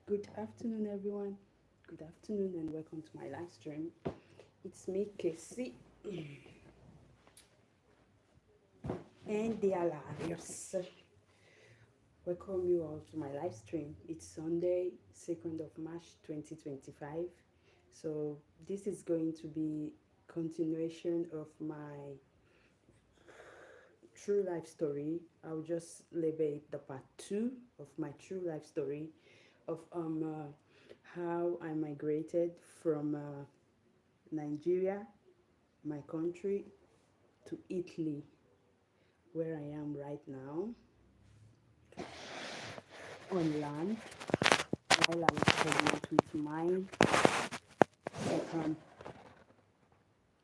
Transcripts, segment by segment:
Good afternoon, everyone. Good afternoon, and welcome to my live stream. It's me, Cassy, and the Alarios. Welcome you all to my live stream. It's Sunday, 2nd of March 2025. So, this is going to be continuation of my true life story. I'll just label it the part 2 of my true life story of how I migrated from Nigeria, my country, to Italy, where I am right now, on land, while I was pregnant with my second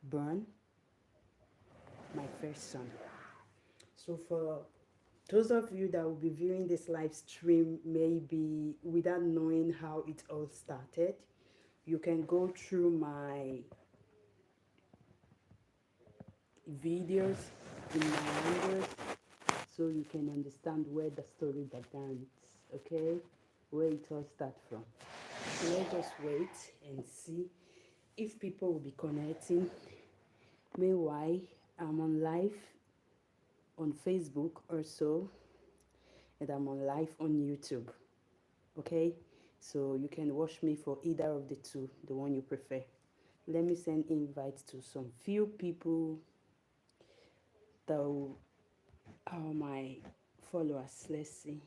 born, my first son. So for those of you that will be viewing this live stream maybe without knowing how it all started, you can go through my videos in my language so you can understand where the story begins, okay? Where it all starts from. So let's just wait and see if people will be connecting. Meanwhile, I'm on live on Facebook also, and I'm on live on YouTube, okay? So you can watch me for either of the two, the one you prefer. Let me send invites to some few people that are my followers. Let's see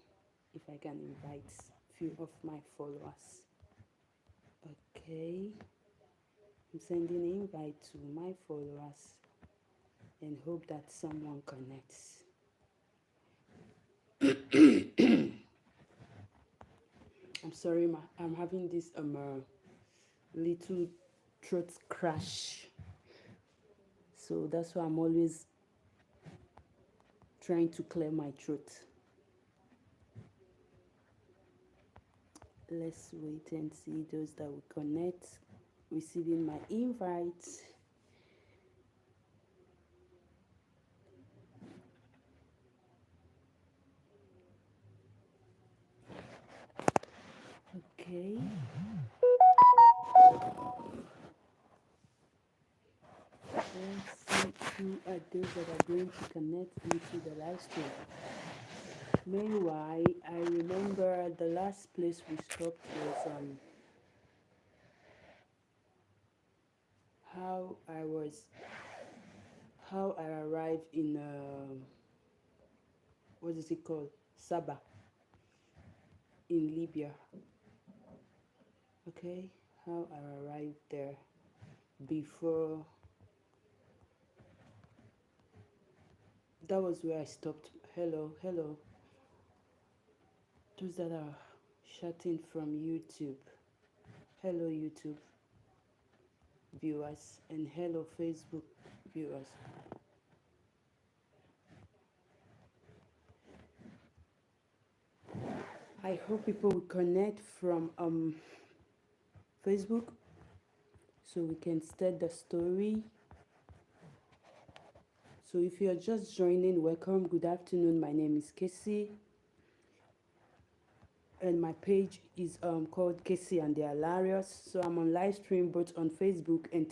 if I can invite few of my followers. Okay, I'm sending an invite to my followers and hope that someone connects. I'm sorry, I'm having this little throat crash, so that's why I'm always trying to clear my throat. Let's wait and see those that will connect, receiving my invite. Okay. Let's see who are those that are going to connect into the live stream. Meanwhile, I remember the last place we stopped was how I arrived in what is it called, Saba, in Libya. Okay, how I arrived there before. That was where I stopped. Hello, hello. Those that are chatting from YouTube. Hello, YouTube viewers, and hello, Facebook viewers. I hope people will connect from Facebook so we can start the story. So if you're just joining, welcome. Good afternoon. My name is Cassy, and my page is called Cassy and the Alarios. So I'm on live stream both on Facebook and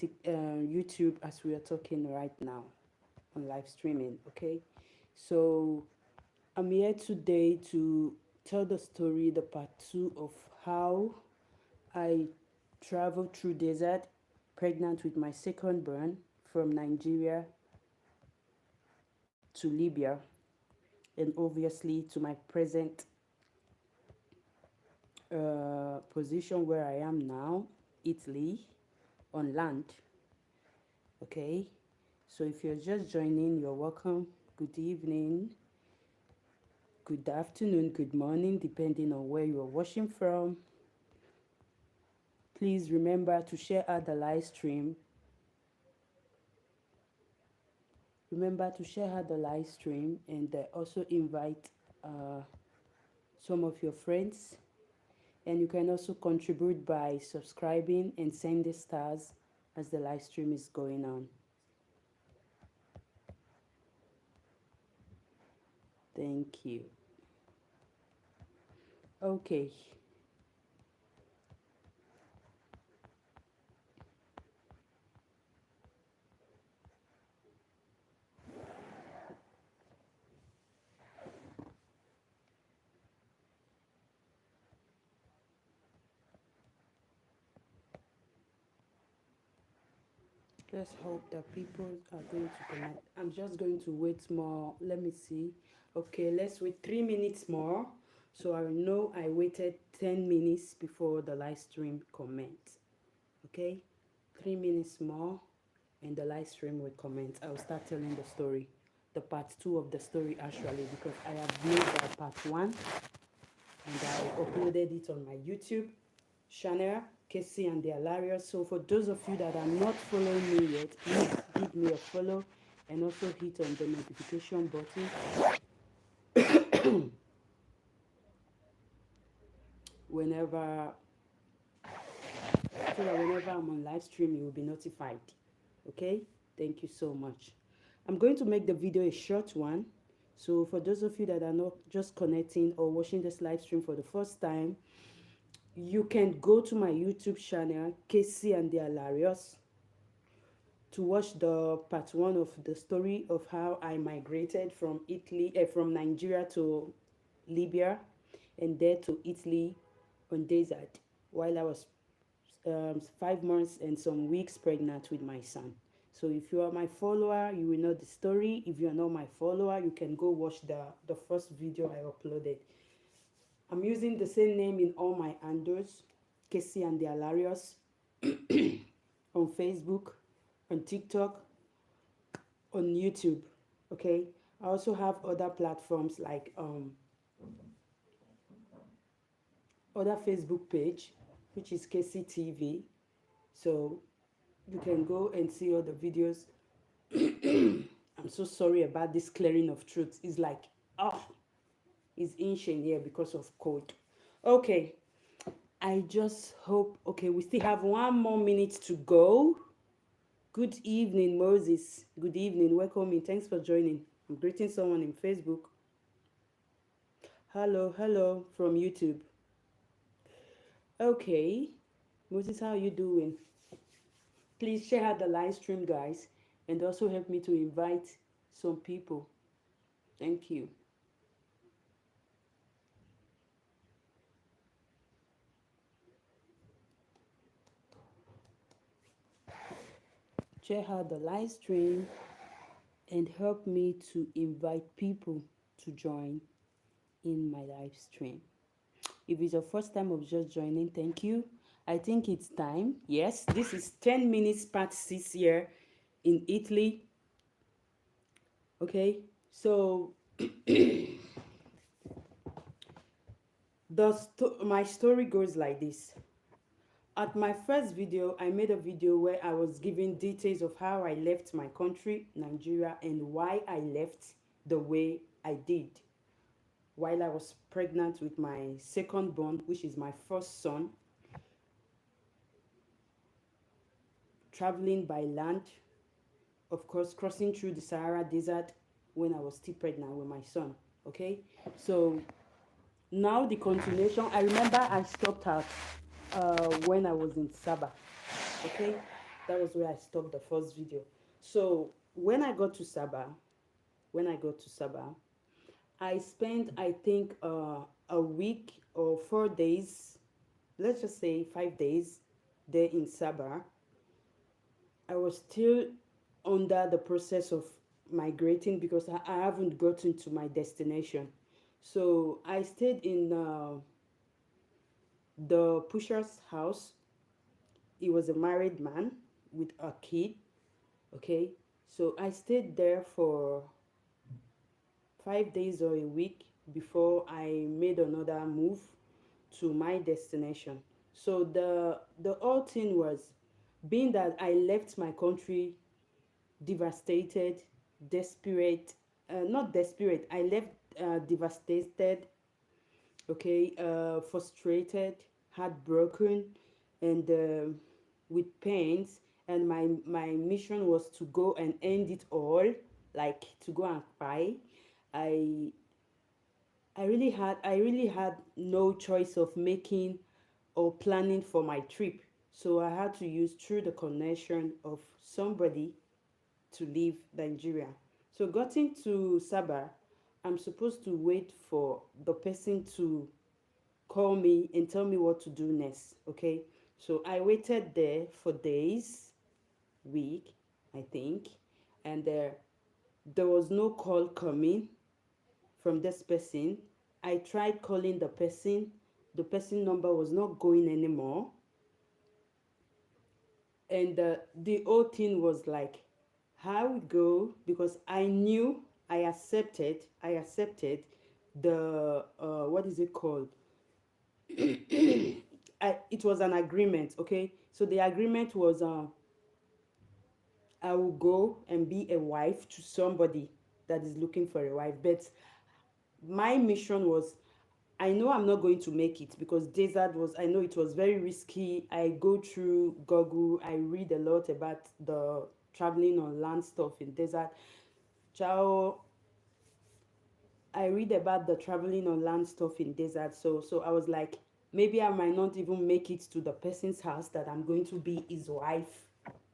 YouTube as we are talking right now on live streaming. Okay, so I'm here today to tell the story, the part 2 of how I traveled through desert, pregnant with my second born, from Nigeria to Libya, and obviously to my present position where I am now, Italy, on land. Okay, so if you're just joining, you're welcome. Good evening, good afternoon, good morning, depending on where you're watching from. Please remember to share out the live stream. Remember to share out the live stream and also invite some of your friends. And you can also contribute by subscribing and sending stars as the live stream is going on. Thank you. Okay. Let's hope that people are going to connect. I'm just going to wait more. Let me see. Okay, let's wait 3 minutes more. So I know I waited 10 minutes before the live stream comments. Okay, 3 minutes more and the live stream will comment. I'll start telling the story, the part 2 of the story actually, because I have made that part 1 and I uploaded it on my YouTube channel, Cassy and the Alario. So for those of you that are not following me yet, please give me a follow and also hit on the notification button whenever, so that whenever I'm on live stream, you will be notified. Okay? Thank you so much. I'm going to make the video a short one. So for those of you that are not just connecting or watching this live stream for the first time, you can go to my YouTube channel, Cassy and the Alarios, to watch the part 1 of the story of how I migrated from from Nigeria to Libya, and there to Italy on desert while I was 5 months and some weeks pregnant with my son. So if you are my follower, you will know the story. If you are not my follower, you can go watch the first video I uploaded. I'm using the same name in all my handles, Cassy and the Alarios, on Facebook, on TikTok, on YouTube. Okay, I also have other platforms like other Facebook page, which is Cassy TV. So you can go and see all the videos. I'm so sorry about this clearing of truth. It's like, oh, it's inching here because of cold. Okay, I just hope, okay, we still have 1 more minute to go. Good evening, Moses. Good evening. Welcome in. Thanks for joining. I'm greeting someone in Facebook. Hello, hello from YouTube. Okay, Moses, how are you doing? Please share out the live stream, guys, and also help me to invite some people. Thank you. Share out the live stream and help me to invite people to join in my live stream. If it's your first time of just joining, thank you. I think it's time. Yes, this is 10 minutes part 6 here in Italy. Okay, so my story goes like this. At my first video, I made a video where I was giving details of how I left my country, Nigeria, and why I left the way I did while I was pregnant with my second born, which is my first son, traveling by land, of course, crossing through the Sahara Desert when I was still pregnant with my son. Okay, so now the continuation. I remember I stopped at when I was in Sabah. Okay, that was where I stopped the first video. So when I got to Sabah, I spent, I think, a week or 4 days, let's just say 5 days there in Sabah. I was still under the process of migrating because I haven't gotten to my destination. So I stayed in the pusher's house. He was a married man with a kid. Okay, so I stayed there for 5 days or a week before I made another move to my destination. So the whole thing was, being that I left my country devastated, desperate, not desperate, I left devastated, okay, frustrated, heartbroken, and with pains. And my mission was to go and end it all, like to go and cry. I I really had no choice of making or planning for my trip. So I had to use through the connection of somebody to leave Nigeria. So getting to Sabah, I'm supposed to wait for the person to call me and tell me what to do next. Okay. So I waited there for days, week. I think. And there was no call coming from this person. I tried calling the person number was not going anymore. And the whole thing was like, how we go, because I knew I accepted the what is it called, it was an agreement. Okay, so the agreement was I will go and be a wife to somebody that is looking for a wife. But my mission was, I know I'm not going to make it, because desert was, I know it was very risky. I go through Google, I read a lot about the traveling on land stuff in desert. Ciao. I read about the traveling on land stuff in desert. So I was like, maybe I might not even make it to the person's house that I'm going to be his wife.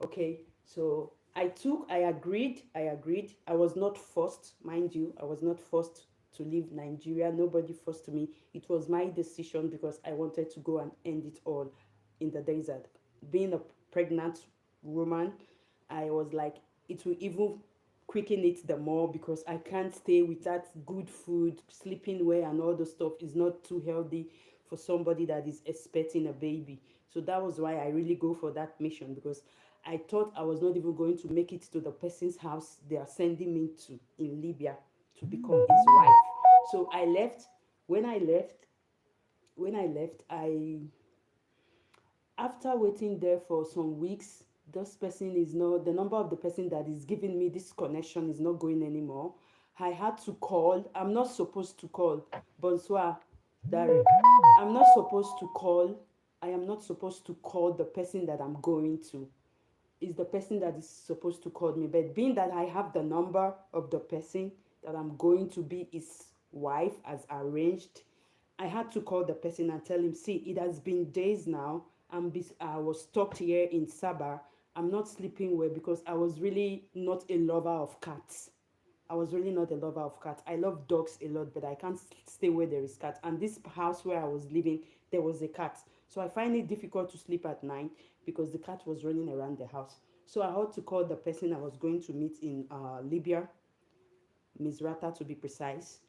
Okay. So I agreed. I was not forced, mind you. I was not forced to leave Nigeria. Nobody forced me. It was my decision, because I wanted to go and end it all in the desert. Being a pregnant woman, I was like, it will even quicken it the more, because I can't stay without good food, sleeping well, and all the stuff is not too healthy for somebody that is expecting a baby. So that was why I really go for that mission, because I thought I was not even going to make it to the person's house they are sending me to in Libya to become his wife. So I left. When I left, I after waiting there for some weeks, this person is not, the number of the person that is giving me this connection is not going anymore. I had to call. I'm not supposed to call. Bonsoir, Dari. I'm not supposed to call. I am not supposed to call the person that I'm going to. Is the person that is supposed to call me. But being that I have the number of the person that I'm going to be his wife as arranged, I had to call the person and tell him, see, it has been days now. I was stuck here in Sabah. I'm not sleeping well, because I was really not a lover of cats. I was really not a lover of cats. I love dogs a lot, but I can't stay where there is cats. And this house where I was living, there was a cat. So I find it difficult to sleep at night, because the cat was running around the house. So I had to call the person I was going to meet in Libya, Misrata to be precise.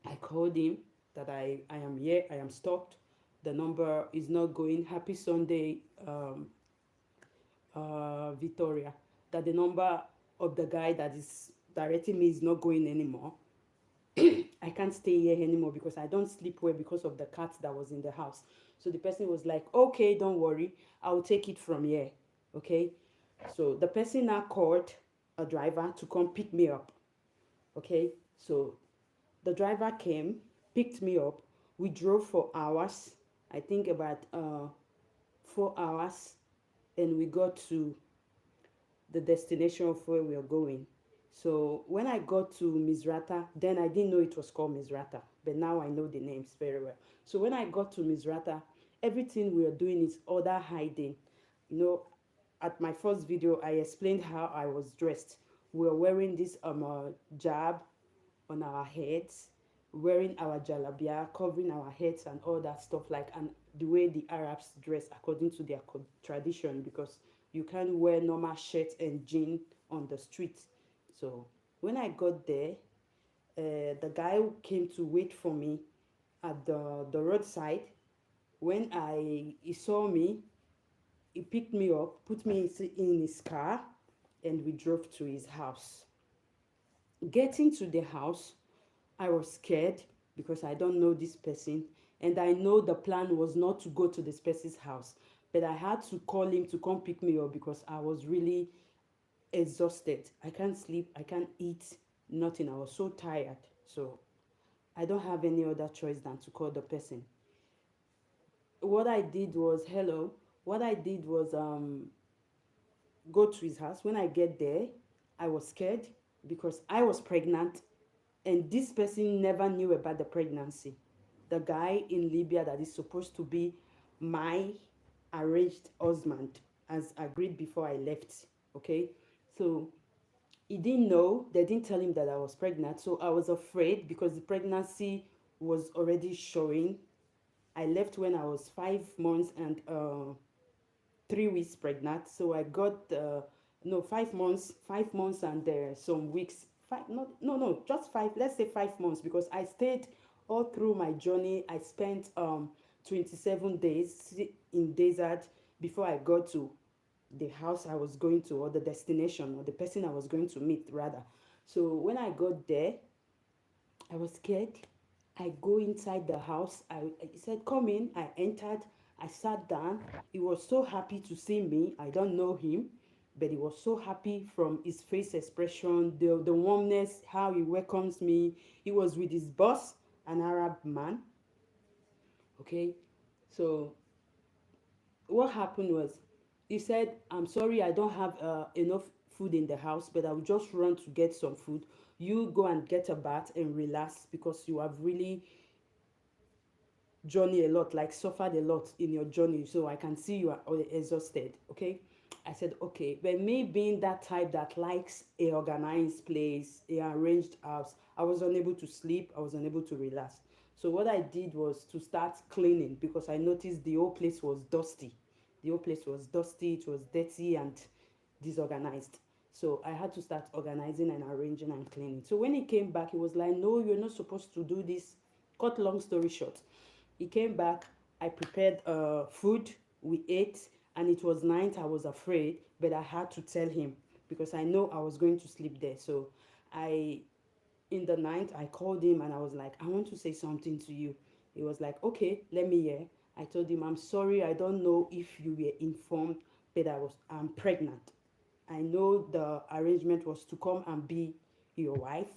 I called him that I am here, I am stopped. The number is not going. Happy Sunday, Victoria. That the number of the guy that is directing me is not going anymore. I can't stay here anymore, because I don't sleep well because of the cat that was in the house. So the person was like, okay, don't worry, I'll take it from here. Okay. So the person now called a driver to come pick me up. Okay. So the driver came, picked me up. We drove for hours. I think about 4 hours, and we got to the destination of where we are going. So when I got to Misrata, then I didn't know it was called Misrata, but now I know the names very well. So when I got to Misrata, everything we are doing is order hiding. You know, at my first video, I explained how I was dressed. We were wearing this jab on our heads, wearing our jalabia, covering our heads and all that stuff, like, and the way the Arabs dress according to their tradition, because you can't wear normal shirt and jean on the street. So when I got there, the guy came to wait for me at the roadside. When he saw me, he picked me up, put me in his car, and we drove to his house. Getting to the house, I was scared, because I don't know this person, and I know the plan was not to go to this person's house, but I had to call him to come pick me up, because I was really exhausted. I can't sleep, I can't eat, nothing. I was so tired. So I don't have any other choice than to call the person. What I did was, hello. What I did was go to his house. When I get there, I was scared, because I was pregnant, and this person never knew about the pregnancy. The guy in Libya that is supposed to be my arranged husband, as agreed before I left. Okay, so he didn't know. They didn't tell him that I was pregnant, so I was afraid, because the pregnancy was already showing. I left when I was 5 months and 3 weeks pregnant, so I got No, 5 months, 5 months and some weeks. Five, not, no, no, just five. Let's say 5 months because I stayed all through my journey. I spent 27 days in desert before I got to the house I was going to, or the destination, or the person I was going to meet rather. So when I got there, I was scared. I go inside the house. He said, "Come in." I entered. I sat down. He was so happy to see me. I don't know him, but he was so happy from his face expression, the warmness, how he welcomes me. He was with his boss, an Arab man. Okay, so what happened was he said, "I'm sorry, I don't have enough food in the house, but I'll just run to get some food. You go and get a bath and relax because you have really journey a lot, like suffered a lot in your journey, so I can see you are exhausted." Okay, I said okay. But me being that type that likes a organized place, a arranged house, I was unable to sleep, I was unable to relax. So what I did was to start cleaning because I noticed the whole place was dusty. The whole place was dusty, it was dirty and disorganized. So I had to start organizing and arranging and cleaning. So when he came back, he was like, "No, you're not supposed to do this." Cut long story short, he came back. I prepared food. We ate, and it was night. I was afraid, but I had to tell him because I know I was going to sleep there. So I, in the night, I called him and I was like, "I want to say something to you." He was like, "Okay, let me hear." I told him, "I'm sorry. I don't know if you were informed, but I'm pregnant. I know the arrangement was to come and be your wife.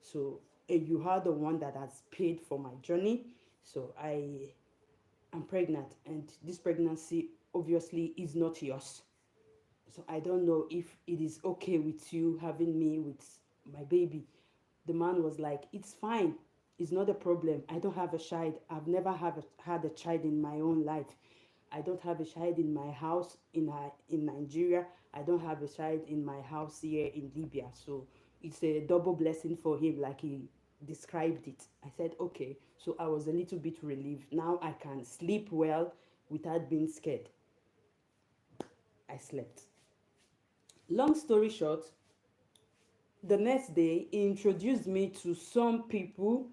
So you are the one that has paid for my journey. So I'm pregnant, and this pregnancy obviously is not yours. So I don't know if it is okay with you having me with my baby." The man was like, "It's fine. It's not a problem. I don't have a child. I've never had a child in my own life. I don't have a child in my house in Nigeria. I don't have a child in my house here in Libya." So it's a double blessing for him, like he described it. I said, "Okay." So I was a little bit relieved. Now I can sleep well without being scared. I slept. Long story short, the next day he introduced me to some people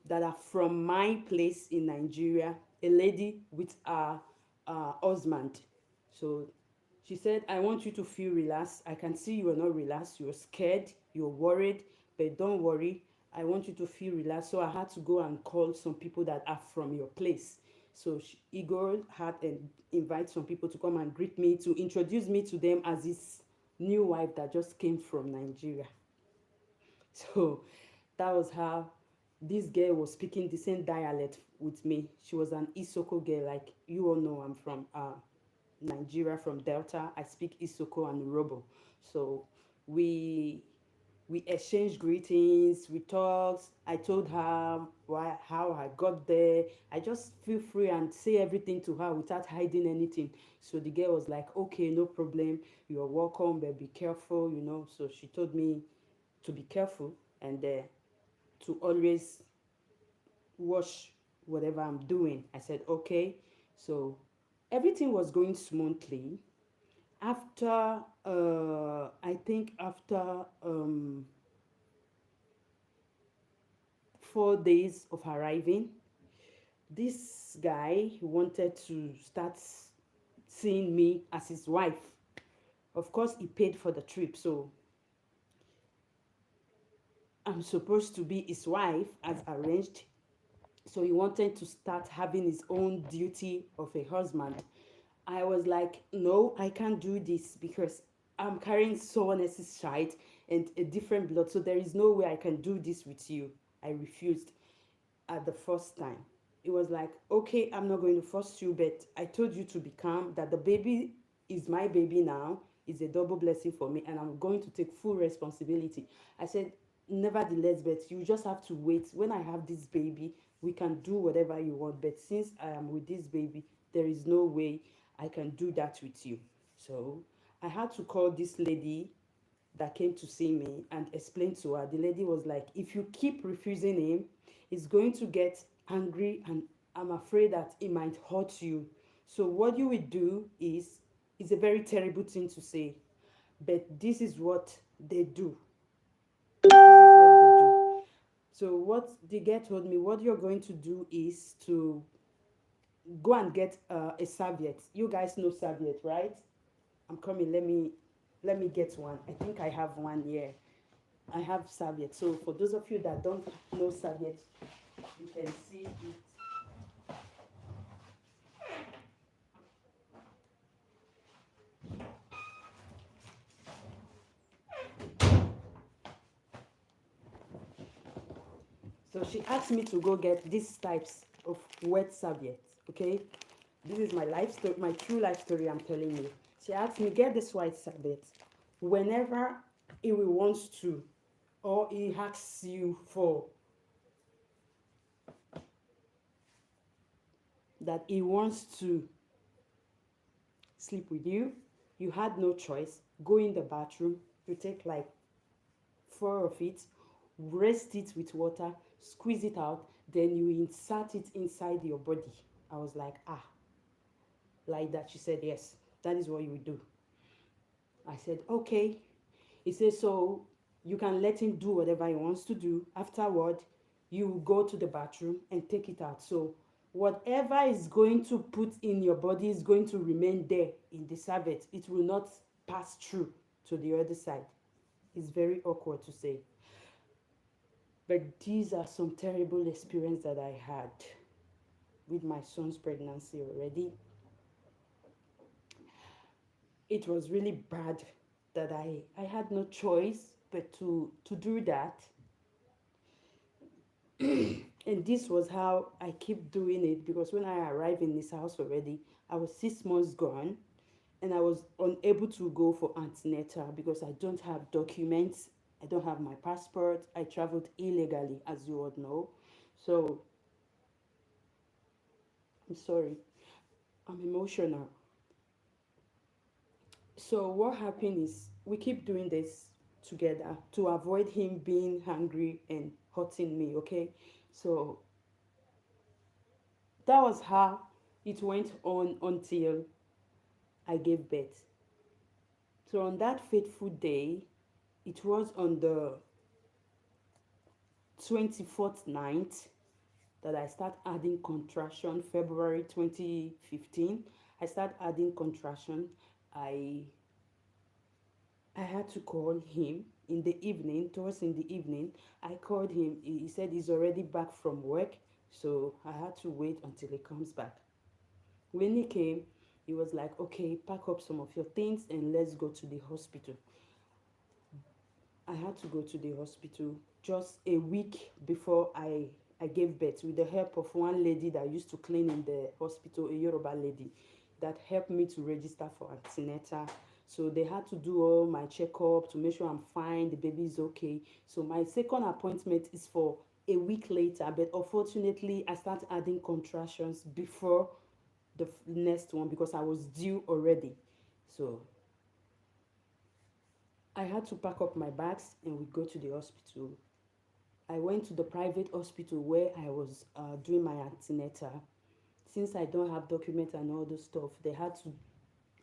that are from my place in Nigeria, a lady with her husband. So she said, "I want you to feel relaxed. I can see you are not relaxed. You're scared. You're worried. But don't worry. I want you to feel relaxed." So I had to go and call some people that are from your place. So Igor had and invite some people to come and greet me, to introduce me to them as his new wife that just came from Nigeria. So that was how this girl was speaking the same dialect with me. She was an Isoko girl, like you all know. I'm from Nigeria, from Delta. I speak Isoko and Urobo. So we we exchanged greetings, we talked. I told her how I got there. I just feel free and say everything to her without hiding anything. So the girl was like, "Okay, no problem. You're welcome, but be careful. So she told me to be careful and to always watch whatever I'm doing. I said, "Okay." So everything was going smoothly. After, I think after 4 days of arriving, this guy wanted to start seeing me as his wife. Of course, he paid for the trip, so I'm supposed to be his wife as arranged. So he wanted to start having his own duty of a husband. I was like, "No, I can't do this because I'm carrying someone else's child and a different blood. So there is no way I can do this with you." I refused at the first time. It was like, "Okay, I'm not going to force you, but I told you to be calm, that the baby is my baby now. It's a double blessing for me, and I'm going to take full responsibility." I said, "Nevertheless, but you just have to wait. When I have this baby, we can do whatever you want. But since I am with this baby, there is no way I can do that with you." So I had to call this lady that came to see me and explain to her. The lady was like, "If you keep refusing him, he's going to get angry, and I'm afraid that it might hurt you. So what you will do is It's a very terrible thing to say, but this is what they do. This is what they do. So what the girl told me, what you're going to do is to go and get a serviette. You guys know serviette, right? I'm coming. Let me get one. I think I have one here. I have serviette. So for those of you that don't know serviette, you can see it. So she asked me to go get these types of wet serviettes. Okay, this is my life story, my true life story. I'm telling you. She asked me get this white serviette whenever he wants to, or he asks you for that he wants to sleep with you. You had no choice. Go in the bathroom. You take like four of it, rest it with water, squeeze it out, then you insert it inside your body. I was like, ah, like that. She said, yes, that is what you would do. I said, okay. He said, so you can let him do whatever he wants to do. Afterward, you go to the bathroom and take it out. So whatever is going to put in your body is going to remain there in the serviette. It will not pass through to the other side. It's very awkward to say. But these are some terrible experiences that I had with my son's pregnancy already. It was really bad that I had no choice but to do that. And this was how I keep doing it, because when I arrived in this house already, I was 6 months gone, and I was unable to go for antenatal because I don't have documents. I don't have my passport. I traveled illegally, as you all know. So I'm sorry. I'm emotional. So what happened is we keep doing this together to avoid him being hungry and hurting me, okay? So that was how it went on until I gave birth. So on that fateful day, it was on the 24th night that I start adding contraction, February 2015. I start adding contraction. I I had to call him in the evening, towards in the evening. I called him. He said he's already back from work, so I had to wait until he comes back. When he came, he was like, okay, pack up some of your things and let's go to the hospital. I had to go to the hospital just a week before I gave birth, with the help of one lady that used to clean in the hospital, a Yoruba lady that helped me to register for antenatal. So they had to do all my checkup to make sure I'm fine, the baby is okay. So my second appointment is for a week later, but unfortunately I started adding contractions before the next one because I was due already. So I had to pack up my bags and we go to the hospital. I went to the private hospital where I was doing my antenatal. Since I don't have documents and all those stuff, they had to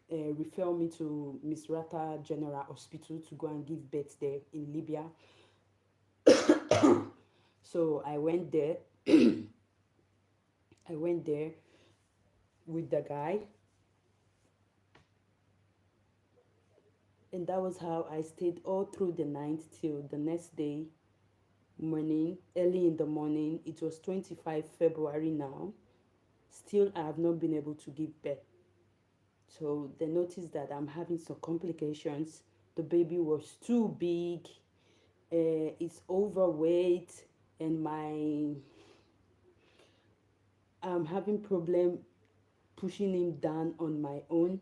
refer me to Miss Rata General Hospital to go and give birth there in Libya. So I went there. I went there with the guy, and that was how I stayed all through the night till the next day morning, early in the morning. It was 25 February now. Still, I have not been able to give birth. So they noticed that I'm having some complications. The baby was too big, it's overweight, and I'm having problem pushing him down on my own.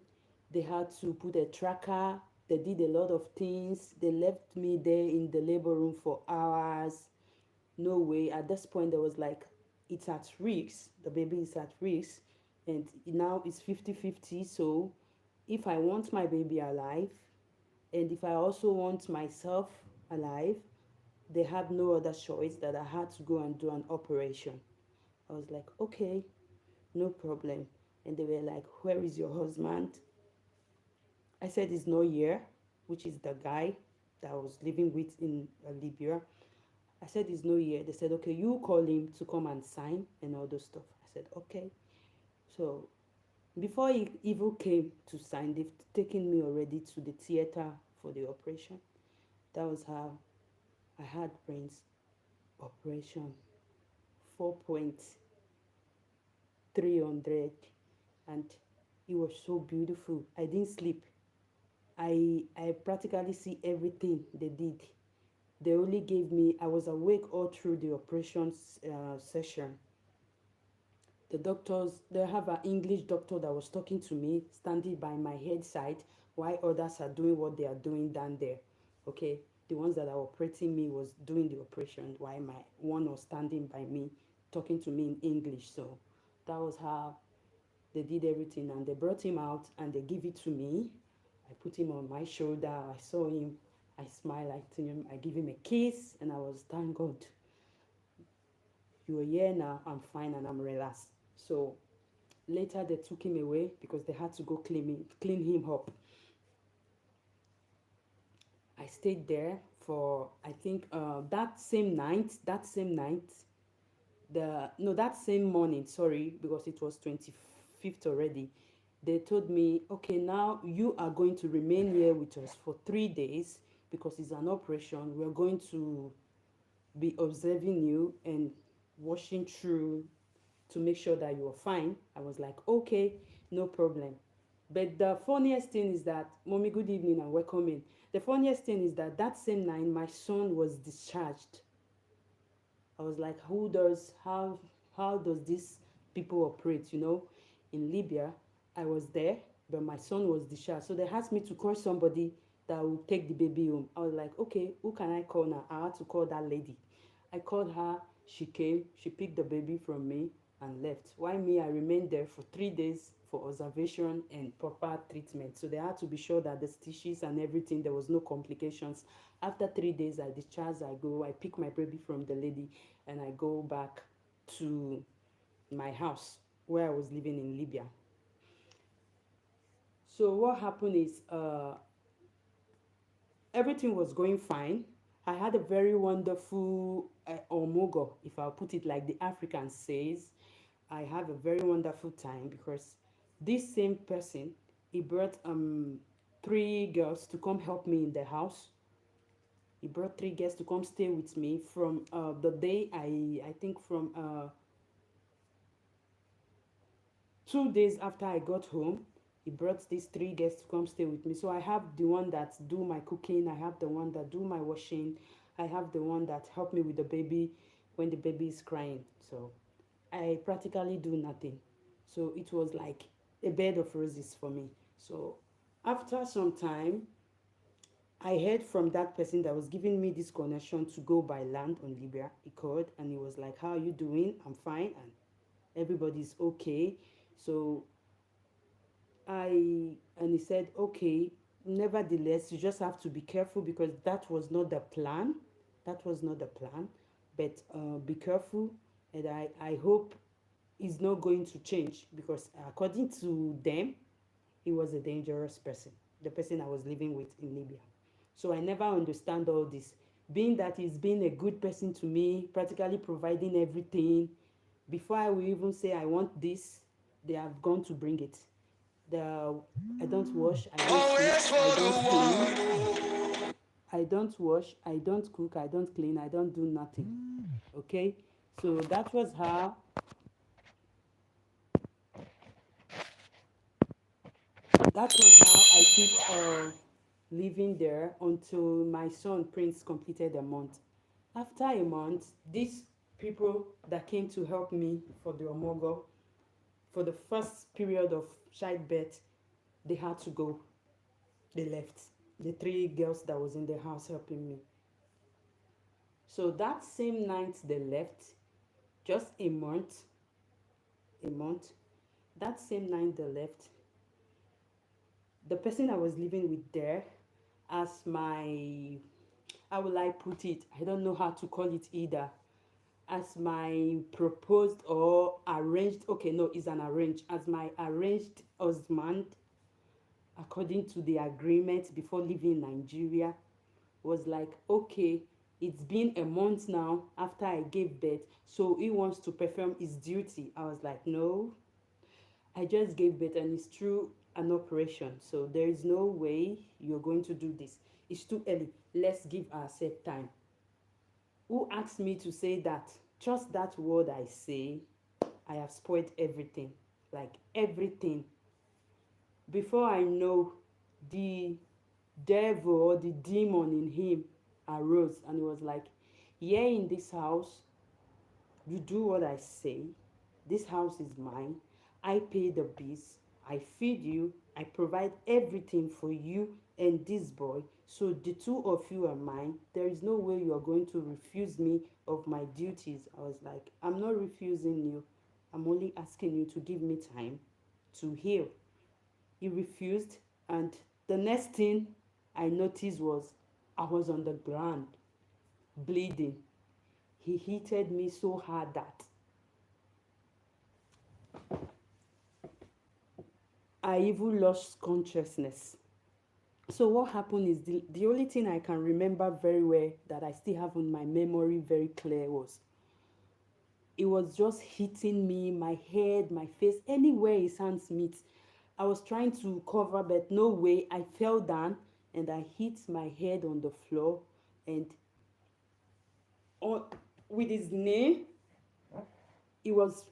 They had to put a tracker. They did a lot of things. They left me there in the labor room for hours. No way. At this point, there was like, it's at risk. The baby is at risk. And now it's 50-50. So if I want my baby alive, and if I also want myself alive, they had no other choice that I had to go and do an operation. I was like, okay, no problem. And they were like, where is your husband? I said it's not here, which is the guy that I was living with in Libya. I said it's no here. They said, okay, you call him to come and sign and all those stuff. I said, okay. So before he even came to sign, they've taken me already to the theater for the operation. That was how I had brains operation 4.300, and it was so beautiful. I didn't sleep. I practically see everything they did. They only gave me, I was awake all through the operations session. The doctors, they have an English doctor that was talking to me, standing by my head side, while others are doing what they are doing down there. Okay, the ones that are operating me was doing the operation, while my one was standing by me, talking to me in English. So that was how they did everything, and they brought him out and they give it to me. I put him on my shoulder. I saw him. I smiled at him. I give him a kiss, and I was, thank God, you're here now. I'm fine and I'm relaxed. So later they took him away because they had to go clean him up. I stayed there for, I think, that same morning, sorry, because it was 25th already. They told me, okay, now you are going to remain here with us for 3 days because it's an operation. We're going to be observing you and washing through to make sure that you're fine. I was like, okay, no problem. But the funniest thing is that, Mommy, good evening and welcome in. The funniest thing is that that same night, my son was discharged. I was like, how does this people operate, In Libya, I was there, but my son was discharged. So they asked me to call somebody that will take the baby home. I was like, okay, who can I call now? I had to call that lady. I called her, she came, she picked the baby from me and left. Why me? I remained there for 3 days for observation and proper treatment. So they had to be sure that the stitches and everything, there was no complications. After 3 days, I discharge, I pick my baby from the lady, and I go back to my house where I was living in Libya. So what happened is everything was going fine. I had a very wonderful omogo, if I'll put it like the African says. I have a very wonderful time because this same person, he brought 3 girls to come help me in the house. He brought 3 girls to come stay with me from the day I think from 2 days after I got home. He brought these 3 girls to come stay with me. So I have the one that do my cooking, I have the one that do my washing, I have the one that help me with the baby when the baby is crying. So I practically do nothing. So it was like a bed of roses for me. So after some time, I heard from that person that was giving me this connection to go by land on Libya. He called and he was like, how are you doing? I'm fine and everybody's okay. So and he said, okay, nevertheless, you just have to be careful because that was not the plan. That was not the plan. But be careful, and I hope it's not going to change because according to them, he was a dangerous person, the person I was living with in Libya. So I never understand all this. Being that he's been a good person to me, practically providing everything, before I will even say I want this, they have gone to bring it. The I don't wash, I don't cook, I don't clean. I don't wash, I don't cook, I don't clean, I don't do nothing. Okay? So that was how I keep living there until my son Prince completed a month. After a month, these people that came to help me for the Omogo, for the first period of childbirth, they had to go. They left. The 3 girls that was in the house helping me. So that same night they left, just a month. That same night they left, the person I was living with there, as my, how will I put it? I don't know how to call it either. As my proposed or arranged, okay, no, it's an arranged, as my arranged husband, according to the agreement before leaving Nigeria. Was like, okay, it's been a month now after I gave birth, so he wants to perform his duty. I was like, no, I just gave birth and it's through an operation, so there is no way you're going to do this. It's too early. Let's give ourselves time. Who asked me to say that? Just that word I say, I have spoiled everything. Like everything. Before I know, the devil or the demon in him arose and he was like, here in this house, you do what I say. This house is mine. I pay the bills. I feed you. I provide everything for you and this boy. So the two of you are mine. There is no way you are going to refuse me of my duties. I was like, I'm not refusing you. I'm only asking you to give me time to heal. He refused, and the next thing I noticed was I was on the ground, bleeding. He hit me so hard that I even lost consciousness. So what happened is the only thing I can remember very well that I still have in my memory very clear was it was just hitting me, my head, my face, anywhere his hands meet. I was trying to cover, but no way. I fell down and I hit my head on the floor, and on, with his knee, he was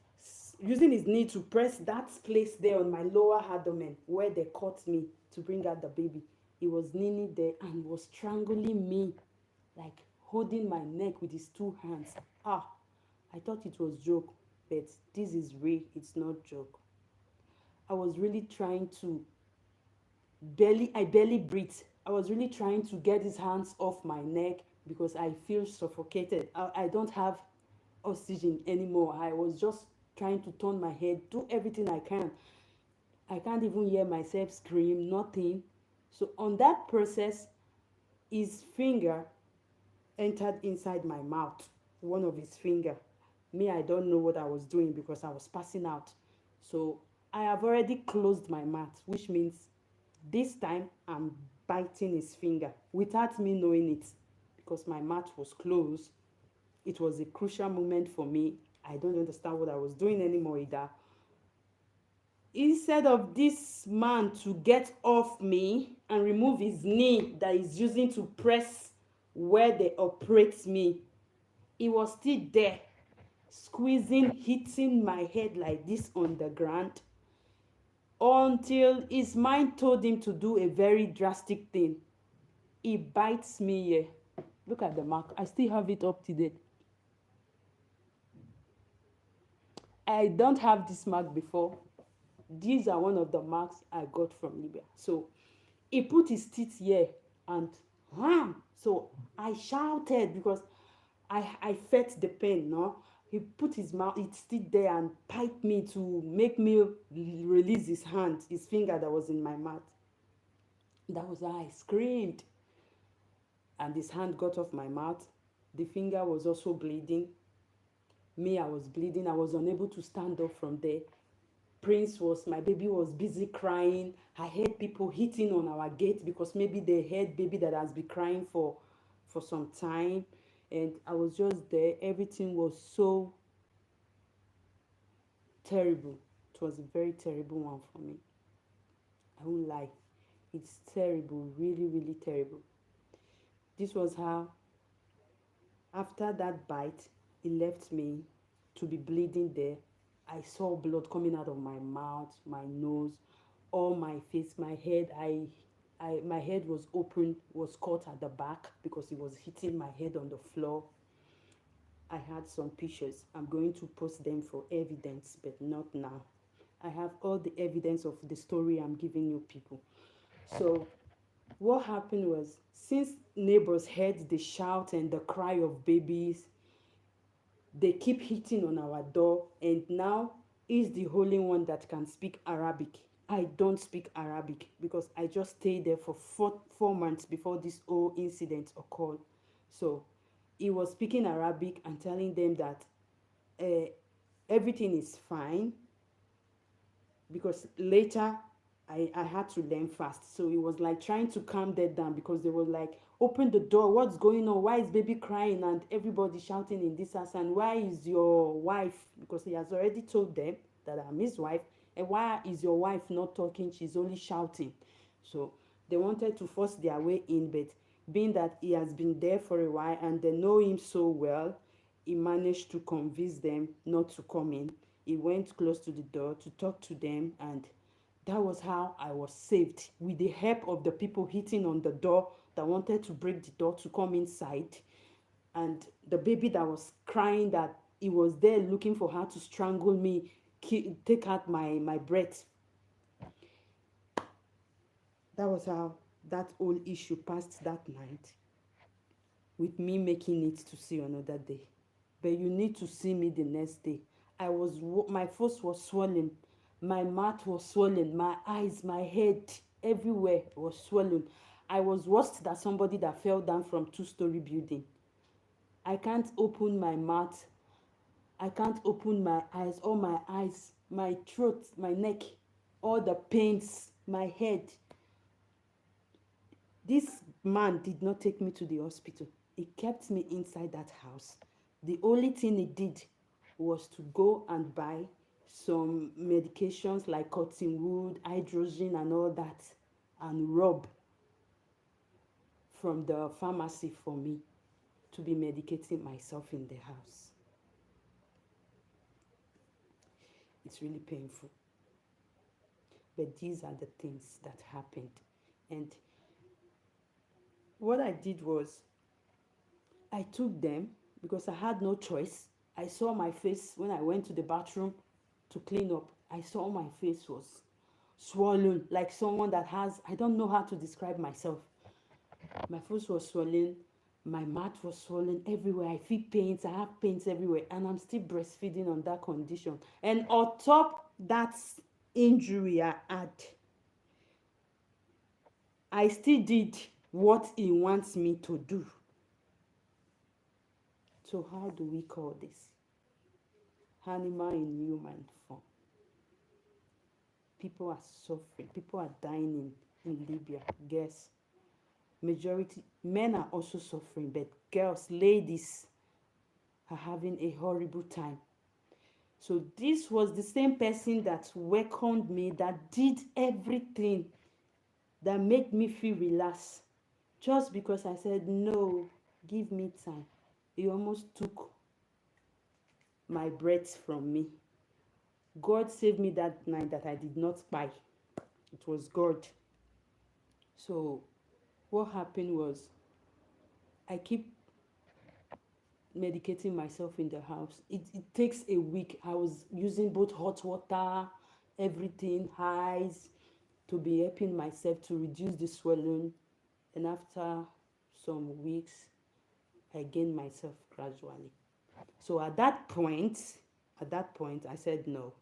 using his knee to press that place there on my lower abdomen where they cut me to bring out the baby. He was kneeling there and was strangling me, like holding my neck with his two hands. I thought it was joke, but this is real. It's not joke. I was really trying to I barely breathe. I was really trying to get his hands off my neck because I feel suffocated. I don't have oxygen anymore. I was just trying to turn my head, do everything I can. I can't even hear myself scream, nothing. So on that process, his finger entered inside my mouth, one of his finger. Me, I don't know what I was doing because I was passing out. So I have already closed my mouth, which means this time I'm biting his finger without me knowing it because my mouth was closed. It was a crucial moment for me. I don't understand what I was doing anymore either. Instead of this man to get off me and remove his knee that he's using to press where they operate me, he was still there, squeezing, hitting my head like this on the ground until his mind told him to do a very drastic thing. He bites me here. Look at the mark. I still have it up to date. I don't have this mark before. These are one of the marks I got from Libya. So he put his teeth here and wham! So I shouted because I felt the pain, no? He put his mouth, his teeth there and piped me to make me release his hand, his finger that was in my mouth. That was how I screamed. And his hand got off my mouth. The finger was also bleeding. Me, I was bleeding. I was unable to stand up from there. My baby was busy crying. I heard people hitting on our gate because maybe they heard baby that has been crying for some time. And I was just there. Everything was so terrible. It was a very terrible one for me. I won't lie. It's terrible, really, really terrible. This was how, after that bite, it left me to be bleeding there. I saw blood coming out of my mouth, my nose, all my face, my head. My head was open, was cut at the back because it was hitting my head on the floor. I had some pictures. I'm going to post them for evidence, but not now. I have all the evidence of the story I'm giving you people. So what happened was, since neighbors heard the shout and the cry of babies, they keep hitting on our door, and now he's the only one that can speak Arabic. I don't speak Arabic because I just stayed there for four months before this whole incident occurred. So he was speaking Arabic and telling them that everything is fine, because later I had to learn fast. So it was like trying to calm them down because they were like, open the door, what's going on? Why is baby crying and everybody shouting in this house? And why is your wife, because he has already told them that I'm his wife, and why is your wife not talking? She's only shouting. So they wanted to force their way in, but being that he has been there for a while and they know him so well, he managed to convince them not to come in. He went close to the door to talk to them, and that was how I was saved, with the help of the people hitting on the door that wanted to break the door to come inside. And the baby that was crying that he was there looking for her to strangle me, take out my breath. That was how that whole issue passed that night, with me making it to see another day. But you need to see me the next day. My face was swollen, my mouth was swollen, my eyes, my head, everywhere was swollen. I was worse than somebody that fell down from two-story building. I can't open my mouth, I can't open my eyes, all my eyes, my throat, my neck, all the pains, my head. This man did not take me to the hospital. He kept me inside that house. The only thing he did was to go and buy some medications like cotton wood, hydrogen, and all that, and rub from the pharmacy for me to be medicating myself in the house. It's really painful. But these are the things that happened. And what I did was, I took them because I had no choice. I saw my face when I went to the bathroom to clean up. I saw my face was swollen, like someone that has, I don't know how to describe myself. My face was swollen, my mouth was swollen everywhere. I feel pains, I have pains everywhere, and I'm still breastfeeding on that condition. And on top that injury I had, I still did what he wants me to do. So how do we call this? Animal in human form. People are suffering. People are dying in Libya. Guess. Majority, men are also suffering, but girls, ladies are having a horrible time. So this was the same person that welcomed me, that did everything, that made me feel relaxed. Just because I said, no, give me time. He almost took my breath from me. God saved me that night that I did not spy. It was God. So what happened was, I keep medicating myself in the house. It takes a week. I was using both hot water, everything, highs, to be helping myself to reduce the swelling. And after some weeks, I gained myself gradually. So at that point, I said, no,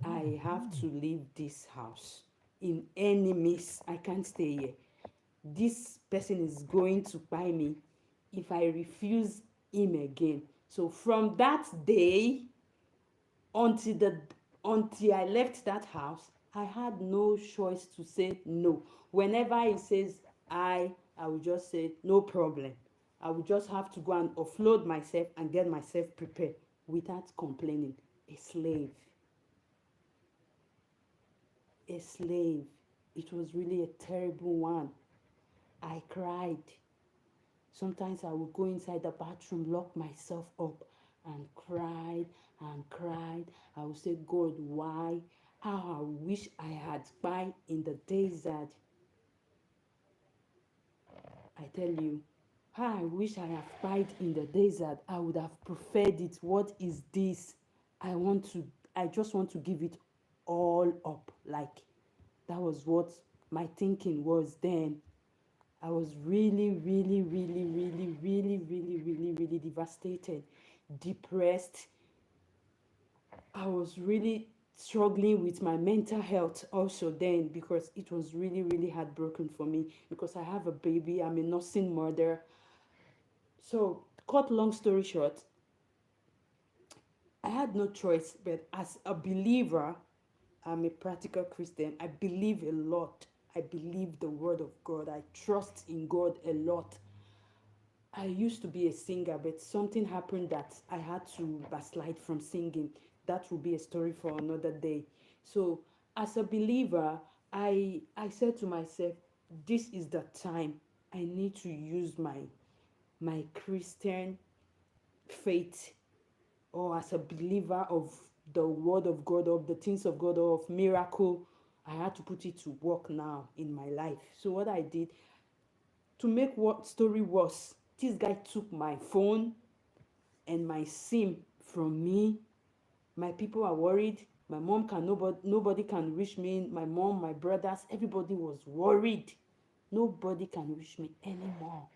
I have to leave this house. In any means, I can't stay here. This person is going to buy me if I refuse him again. So from that day until the until I left that house, I had no choice to say no. Whenever he says I will just say no problem. I will just have to go and offload myself and get myself prepared without complaining. A slave. A slave. It was really a terrible one. I cried. Sometimes I would go inside the bathroom, lock myself up, and cried and cried. I would say, God, why? How I wish I had spied in the desert. I tell you, how I wish I had spied in the desert. I would have preferred it. What is this? I just want to give it all up. Like, that was what my thinking was then. I was really, really, really, really, really, really, really, really devastated, depressed. I was really struggling with my mental health also then, because it was really, really heartbroken for me, because I have a baby, I'm a nursing mother. So, cut long story short, I had no choice, but as a believer, I'm a practical Christian. I believe a lot. I believe the word of God. I trust in God a lot. I used to be a singer, but something happened that I had to backslide from singing. That will be a story for another day. So, as a believer, I said to myself, this is the time I need to use my Christian faith, or as a believer of the word of God, of the things of God, or of miracle. I had to put it to work now in my life. So what I did, to make what story worse, this guy took my phone and my SIM from me. My people are worried. My mom can nobody can reach me. My mom, my brothers, everybody was worried. Nobody can reach me anymore.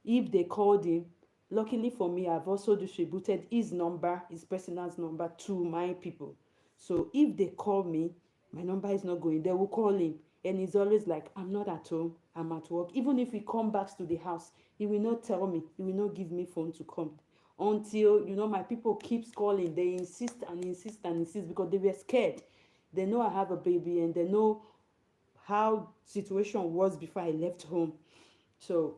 If they called him, luckily for me, I've also distributed his number, his personal number, to my people. So if they call me, my number is not going. They will call him, and he's always like, I'm not at home, I'm at work. Even if he come back to the house, he will not tell me, he will not give me phone to come, until my people keeps calling. They insist and insist and insist, because they were scared. They know I have a baby, and they know how situation was before I left home. So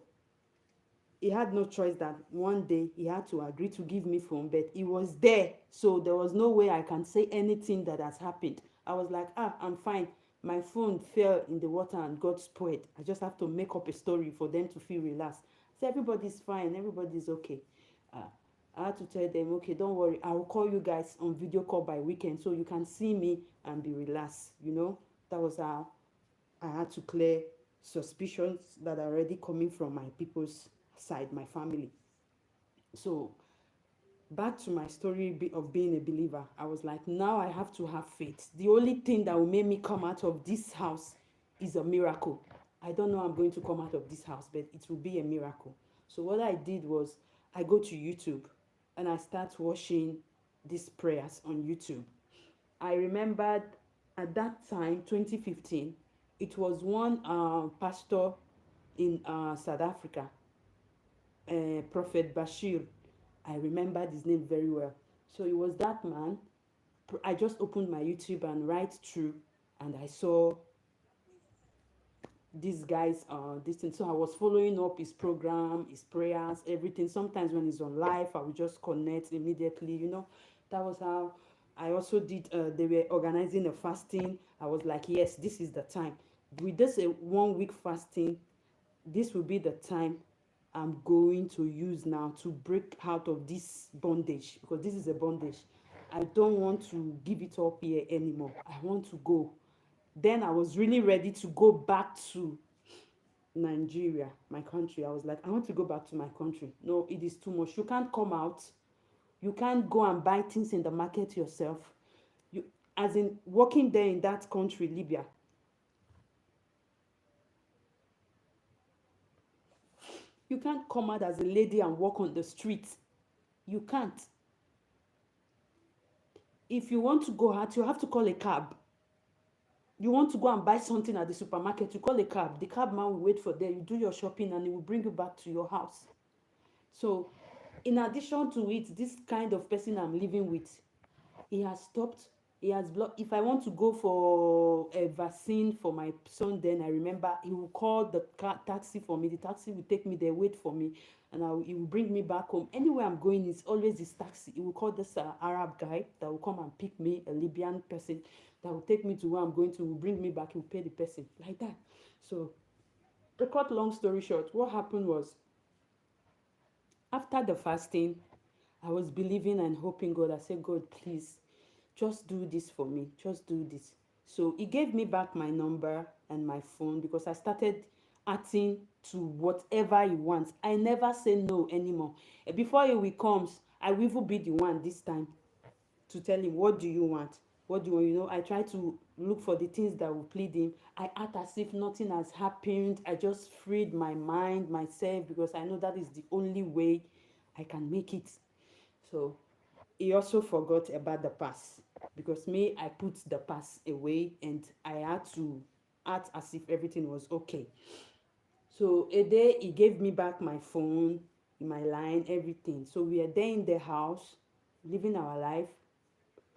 he had no choice that one day he had to agree to give me phone, but he was there, so there was no way I can say anything that has happened. I was like, I'm fine. My phone fell in the water and got spoiled. I just have to make up a story for them to feel relaxed. So everybody's fine, everybody's okay. uh, I had to tell them, okay, don't worry, I will call you guys on video call by weekend, so you can see me and be relaxed. That was how I had to clear suspicions that are already coming from my people's side, my family. So, back to my story of being a believer, I was like, now I have to have faith. The only thing that will make me come out of this house is a miracle. I don't know how I'm going to come out of this house, but it will be a miracle. So, what I did was, I go to YouTube and I start watching these prayers on YouTube. I remembered at that time, 2015, it was one pastor in South Africa, Prophet Bashir. I remembered his name very well. So it was that man. I just opened my YouTube and right through, and I saw these guys this thing. So I was following up his program, his prayers, everything. Sometimes when he's on live, I would just connect immediately. That was how I also did. They were organizing a fasting. I was like, yes, this is the time. With this a 1 week fasting, this will be the time I'm going to use now to break out of this bondage, because this is a bondage. I don't want to give it up here anymore. I want to go. Then I was really ready to go back to Nigeria, my country. I was like, I want to go back to my country. No, it is too much. You can't come out. You can't go and buy things in the market yourself. You, as in working there in that country, Libya. You can't come out as a lady and walk on the street. You can't. If you want to go out, you have to call a cab. You want to go and buy something at the supermarket, you call a cab. The cab man will wait for there. You do your shopping and he will bring you back to your house. So, in addition to it, this kind of person I'm living with, he has stopped. He has blocked. If I want to go for a vaccine for my son, then I remember he will call the taxi for me. The taxi will take me there, wait for me, and he will bring me back home. Anywhere I'm going, it's always this taxi. He will call this Arab guy that will come and pick me, a Libyan person that will take me to where I'm going to, will bring me back, he will pay the person, like that. So, to cut long story short, what happened was, after the fasting, I was believing and hoping God. I said, God, please, just do this for me. Just do this. So he gave me back my number and my phone, because I started acting to whatever he wants. I never say no anymore. Before he comes, I will even be the one this time to tell him, what do you want? What do you want? I try to look for the things that will please him. I act as if nothing has happened. I just freed my mind, myself, because I know that is the only way I can make it. So he also forgot about the past, because me, I put the past away and I had to act as if everything was okay. So a day he gave me back my phone, my line, everything. So we are there in the house, living our life.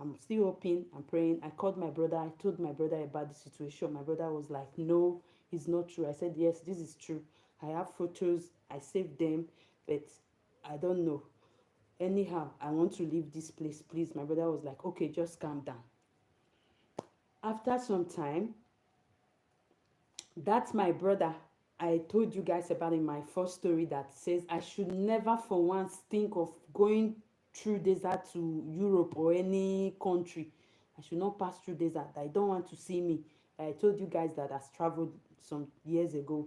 I'm still hoping, I'm praying. I called my brother. I told my brother about the situation. My brother was like, no, it's not true. I said, yes, this is true. I have photos. I saved them, but I don't know. Anyhow, I want to leave this place, please. My brother was like, okay, just calm down. After some time, that's my brother I told you guys about in my first story that says I should never for once think of going through desert to Europe or any country. I should not pass through desert. I don't want to see me. I told you guys that has traveled some years ago,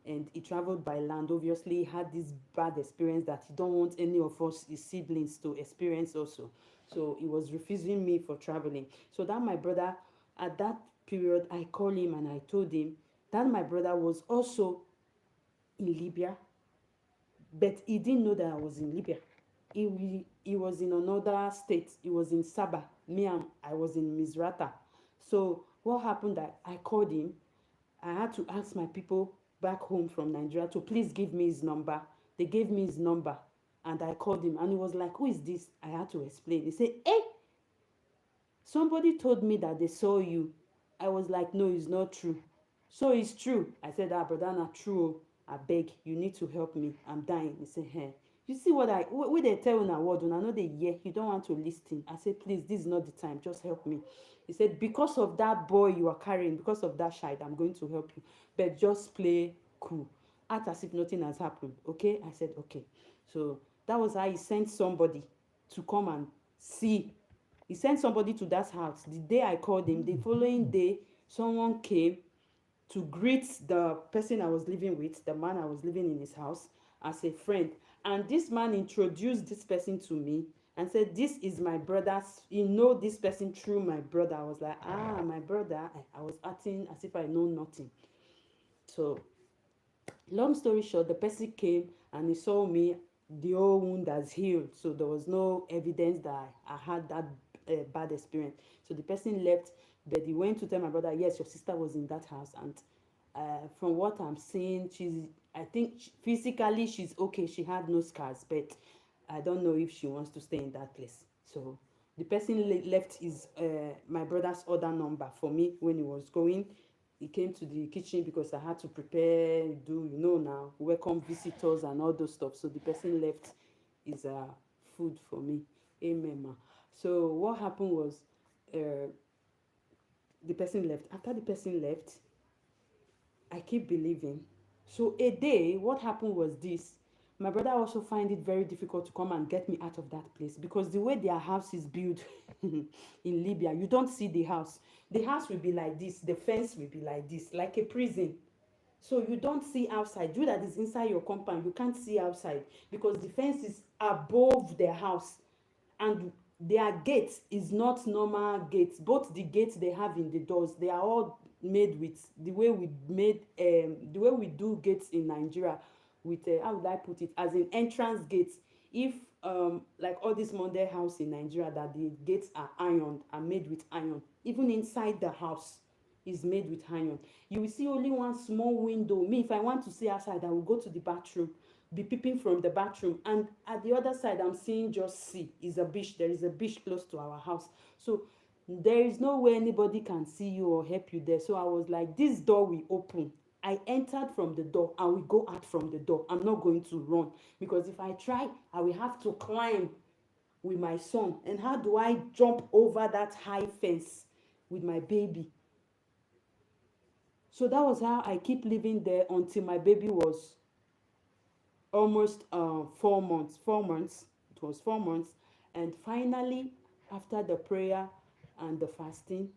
and he traveled by land. Obviously, he had this bad experience that he don't want any of us, his siblings, to experience also. So he was refusing me for traveling. So that my brother, at that period, I called him and I told him that my brother was also in Libya, but he didn't know that I was in Libya. He was in another state. He was in Sabah. I was in Misrata. So what happened that I called him. I had to ask my people back home from Nigeria to please give me his number. They gave me his number and I called him and he was like, who is this? I had to explain. He said, hey, somebody told me that they saw you. I was like, no, it's not true. So it's true. I said, ah, brother, not true. I beg, you need to help me. I'm dying. He said, hey. You see what they tell you now, what I know they hear, you don't want to listen. I said, please, this is not the time. Just help me. He said, because of that boy you are carrying, because of that child, I'm going to help you. But just play cool. Act as if nothing has happened. Okay? I said, okay. So that was how he sent somebody to come and see. He sent somebody to that house. The day I called him, the following day, someone came to greet the person I was living with, the man I was living in his house, as a friend. And this man introduced this person to me and said, this is my brother's. You know this person through my brother. I was like, ah, my brother. I was acting as if I know nothing. So long story short, the person came and he saw me, the whole wound has healed, so there was no evidence that I had that bad experience. So the person left, but he went to tell my brother, yes, your sister was in that house, and from what I'm seeing, I think physically she's okay, she had no scars, but I don't know if she wants to stay in that place. So the person left his my brother's order number for me when he was going. He came to the kitchen because I had to prepare, now, welcome visitors and all those stuff. So the person left his food for me. Amen, ma. So what happened was, uh, the person left. After the person left, I keep believing. So a day, what happened was this. My brother also find it very difficult to come and get me out of that place because the way their house is built in Libya, you don't see the house. The house will be like this. The fence will be like this, like a prison. So you don't see outside. You that is inside your compound, you can't see outside because the fence is above their house, and their gate is not normal gates. Both the gates they have in the doors, they are all made with the way we do gates in Nigeria, with how would I put it, as in entrance gates. If like all this modern house in Nigeria, that the gates are ironed, are made with iron, even inside the house is made with iron. You will see only one small window. Me, if I want to see outside, I will go to the bathroom, be peeping from the bathroom, and at the other side I'm seeing just sea. Is a beach. There is a beach close to our house, so there is no way anybody can see you or help you there. So I was like, this door will open. I entered from the door and we go out from the door. I'm not going to run, because if I try, I will have to climb with my son, and how do I jump over that high fence with my baby? So that was how I keep living there until my baby was almost 4 months. 4 months. It was 4 months. And finally, after the prayer and the fasting,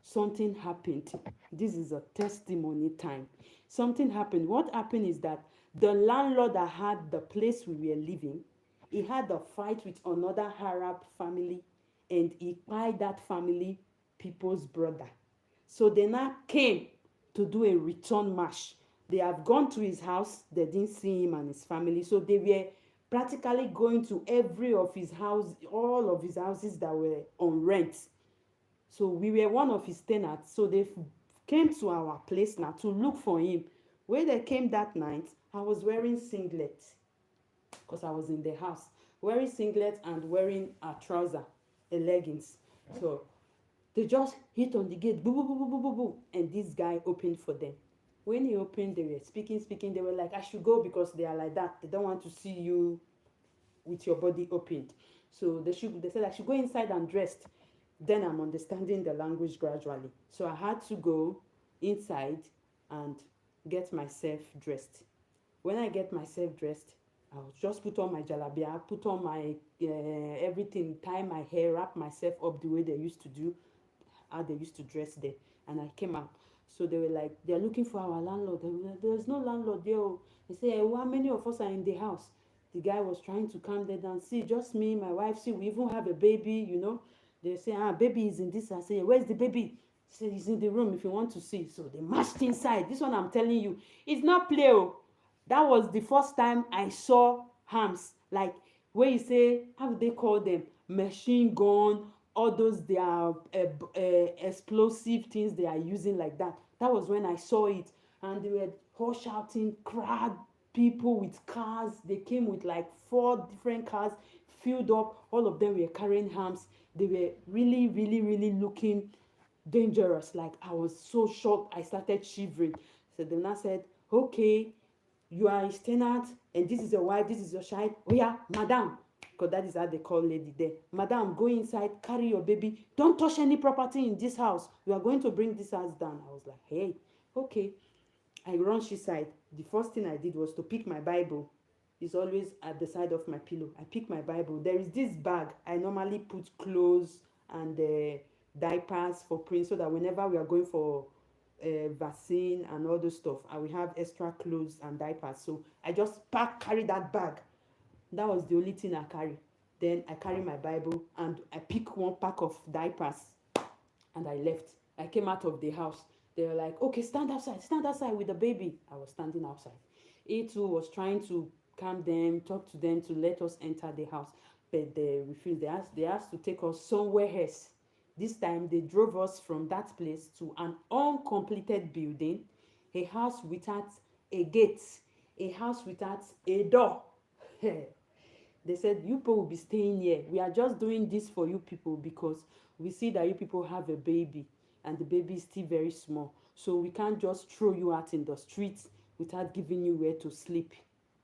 something happened. This is a testimony time. Something happened. What happened is that the landlord that had the place we were living, he had a fight with another Arab family, and he killed that family people's brother. So they now came to do a return march. They have gone to his house, they didn't see him and his family, so they were practically going to every of his house, all of his houses that were on rent. So we were one of his tenants. So they came to our place now to look for him. When they came that night, I was wearing singlet because I was in the house, wearing singlet and wearing a trouser, a leggings. So they just hit on the gate, boo, boo, boo, boo, boo, boo, boo, and this guy opened for them. When he opened, they were speaking. They were like, I should go because they are like that. They don't want to see you with your body opened. So they said I should go inside and dressed. Then I'm understanding the language gradually. So I had to go inside and get myself dressed. When I get myself dressed, I'll just put on my jalabia, put on my everything, tie my hair, wrap myself up the way they used to do, how they used to dress there. And I came out. So they were like, they're looking for our landlord. They were like, there's no landlord there. They say, well, how many of us are in the house? The guy was trying to calm them down. See, just me, my wife. See, we even have a baby. They say, baby is in this. I say, where's the baby? Say, he's in the room if you want to see. So they marched inside. This one I'm telling you, it's not play. That was the first time I saw arms. Like, where you say, how do they call them? Machine gun, all those they are explosive things they are using like that. That was when I saw it. And they were all shouting, crowd, people with cars. They came with like 4 different cars filled up. All of them were carrying arms. They were really, really, really looking dangerous. Like, I was so shocked. I started shivering. So then I said, okay, you are his tenant and this is your wife, this is your child. Oh yeah, madam, because that is how they call lady there. Madam, go inside, carry your baby, don't touch any property in this house, we are going to bring this house down. I was like, hey, okay. I rush inside. The first thing I did was to pick my Bible. It's always at the side of my pillow. I pick my Bible. There is this bag I normally put clothes and diapers for Prince, so that whenever we are going for vaccine and all those stuff, I will have extra clothes and diapers. So I just carry that bag. That was the only thing I carry. Then I carry my Bible and I pick one pack of diapers and I left. I came out of the house. They were like, okay, stand outside with the baby. I was standing outside. He too was trying to calm them, talk to them to let us enter the house, but they refused. They asked to take us somewhere else. This time they drove us from that place to an uncompleted building, a house without a gate, a house without a door. They said, you people will be staying here. We are just doing this for you people because we see that you people have a baby and the baby is still very small. So we can't just throw you out in the streets without giving you where to sleep.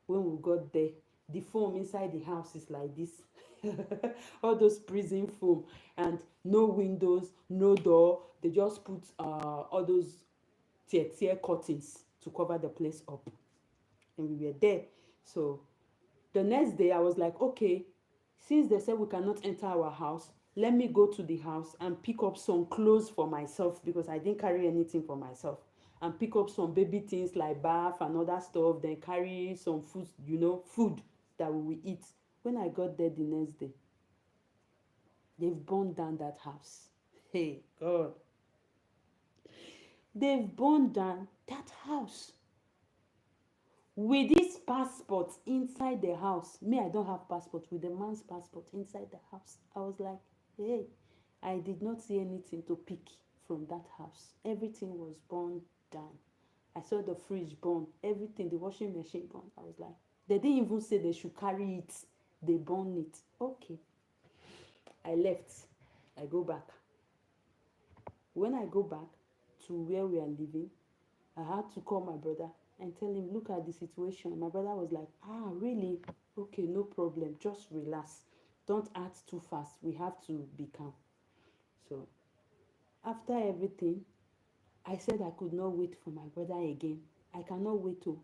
When we got there, the foam inside the house is like this. All those prison foam, and no windows, no door. They just put all those tear curtains to cover the place up. And we were there. So the next day I was like, okay, since they said we cannot enter our house, let me go to the house and pick up some clothes for myself, because I didn't carry anything for myself, and pick up some baby things like bath and other stuff, then carry some food that we will eat. When I got there the next day, they've burned down that house. Hey God, they've burned down that house with this passport inside the house. Me, I don't have passport, with the man's passport inside the house. I was like, hey, I did not see anything to pick from that house. Everything was burned down. I saw the fridge burn, everything, the washing machine burned. I was like, they didn't even say they should carry it, they burned it. Okay, I left. I go back. When I go back to where we are living, I had to call my brother and tell him, look at the situation. My brother was like, really? Okay, no problem. Just relax. Don't act too fast. We have to be calm. So after everything, I said I could not wait for my brother again. I cannot wait to.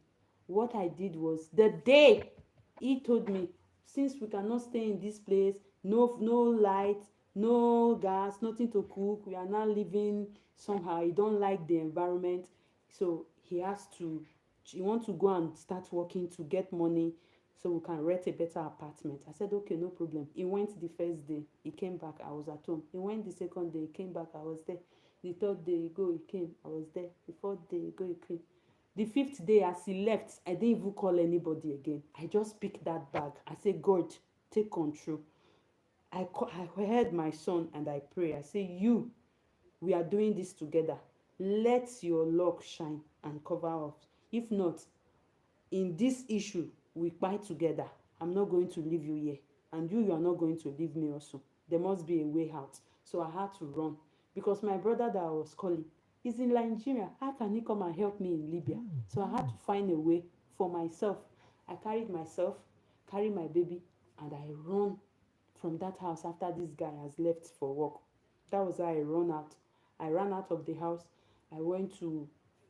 What I did was, the day he told me, since we cannot stay in this place, no light, no gas, nothing to cook, we are now living somehow. He don't like the environment, so he want to go and start working to get money so we can rent a better apartment. I said, okay, no problem. He went the first day, he came back, I was at home. He went the second day, he came back, I was there. The third day he came, I was there. The fourth day he came. The fifth day, as he left, I didn't even call anybody again. I just picked that bag. I said, God, take control. I heard my son and I pray. I say, we are doing this together. Let your luck shine and cover us. If not, in this issue, we fight together. I'm not going to leave you here. And you are not going to leave me also. There must be a way out. So I had to run because my brother that I was calling is in Nigeria. How can he come and help me in Libya? So I had to find a way for myself. I carried myself, carried my baby, and I run from that house after this guy has left for work. That was how I run out. I ran out of the house. I went to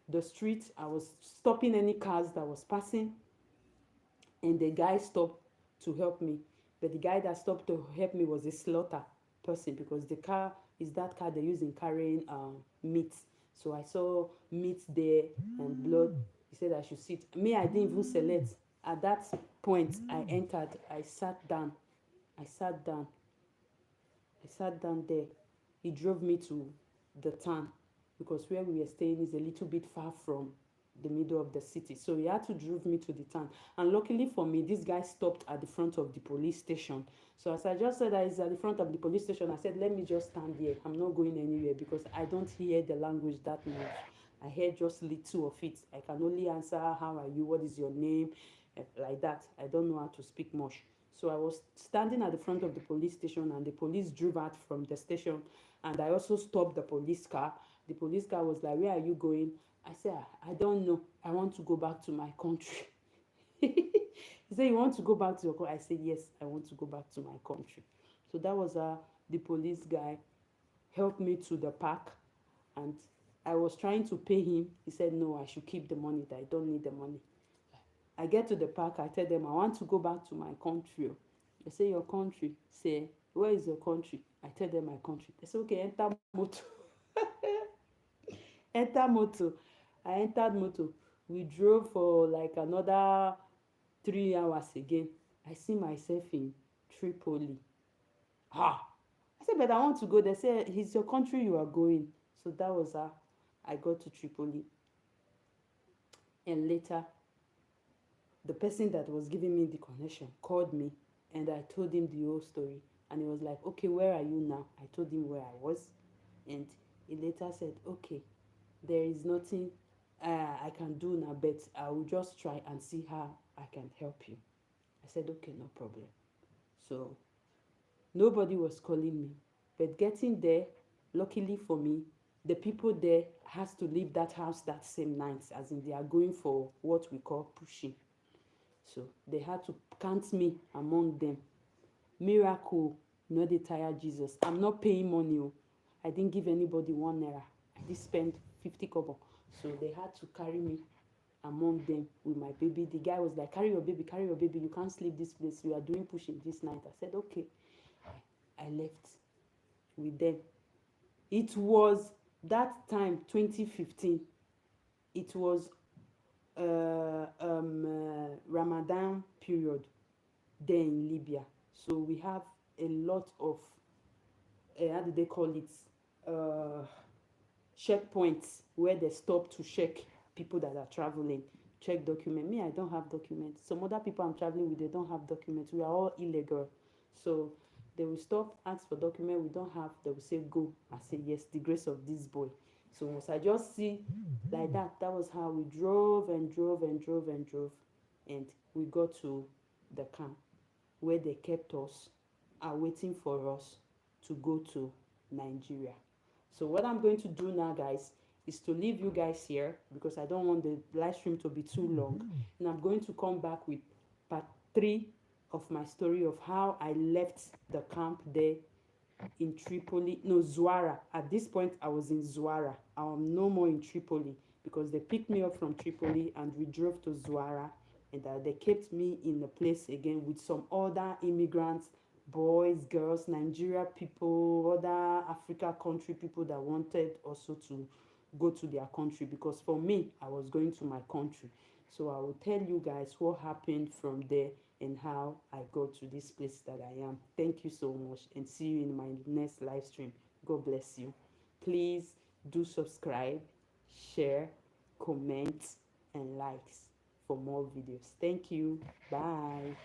the street. I was stopping any cars that was passing, and the guy stopped to help me. But the guy that stopped to help me was a slaughter person, because the car is that car they use in carrying meat. So I saw meat there and blood. He said I should sit. Me, I didn't even select. At that point, I entered. I sat down. I sat down. I sat down there. He drove me to the town, because where we were staying is a little bit far from the middle of the city. So he had to drive me to the town. And luckily for me, this guy stopped at the front of the police station. So as I just said that he's at the front of the police station, I said, let me just stand here. I'm not going anywhere because I don't hear the language that much. I hear just little of it. I can only answer, how are you? What is your name? Like that. I don't know how to speak much. So I was standing at the front of the police station, and the police drove out from the station, and I also stopped the police car. The police car was like, where are you going? I said, I don't know. I want to go back to my country. He said, you want to go back to your country? I said, yes, I want to go back to my country. So that was the police guy helped me to the park, and I was trying to pay him. He said, no, I should keep the money, that I don't need the money. I get to the park, I tell them I want to go back to my country. They say, your country? Say, where is your country? I tell them my country. They say, okay, enter motor. Enter motor. I entered motor. We drove for like another 3 hours again. I see myself in Tripoli. Ah! I said, but I want to go. They say, it's your country you are going. So that was how I got to Tripoli. And later, the person that was giving me the connection called me, and I told him the whole story. And he was like, okay, where are you now? I told him where I was. And he later said, okay, there is nothing I can do now, but I will just try and see how I can help you. I said, okay, no problem. So nobody was calling me. But getting there, luckily for me, the people there has to leave that house that same night, as in they are going for what we call pushing. So they had to count me among them. Miracle, no dey tire Jesus. I'm not paying money. I didn't give anybody 1 naira. I did spend 50 kobo. So they had to carry me among them with my baby. The guy was like, carry your baby, carry your baby. You can't sleep this place. We are doing pushing this night. I said, okay. I left with them. It was that time, 2015. It was Ramadan period there in Libya. So we have a lot of, how do they call it? Uh, Checkpoints where they stop to check people that are traveling, check document. Me, I don't have documents. Some other people I'm traveling with, they don't have documents. We are all illegal. So they will stop, ask for document. We don't have. They will say go. I say yes. The grace of this boy. So once I just see like that, that was how we drove and drove and drove and drove, and we got to the camp where they kept us, are waiting for us to go to Nigeria. So what I'm going to do now, guys, is to leave you guys here because I don't want the live stream to be too long. And I'm going to come back with part 3 of my story of how I left the camp there in Tripoli. No, Zuara. At this point, I was in Zuara. I'm no more in Tripoli because they picked me up from Tripoli and we drove to Zuara. And they kept me in the place again with some other immigrants, boys, girls, Nigeria people, other Africa country people that wanted also to go to their country, because for me, I was going to my country. So I will tell you guys what happened from there and how I got to this place that I am. Thank you so much, and see you in my next live stream. God bless you. Please do subscribe, share, comment, and likes for more videos. Thank you. Bye.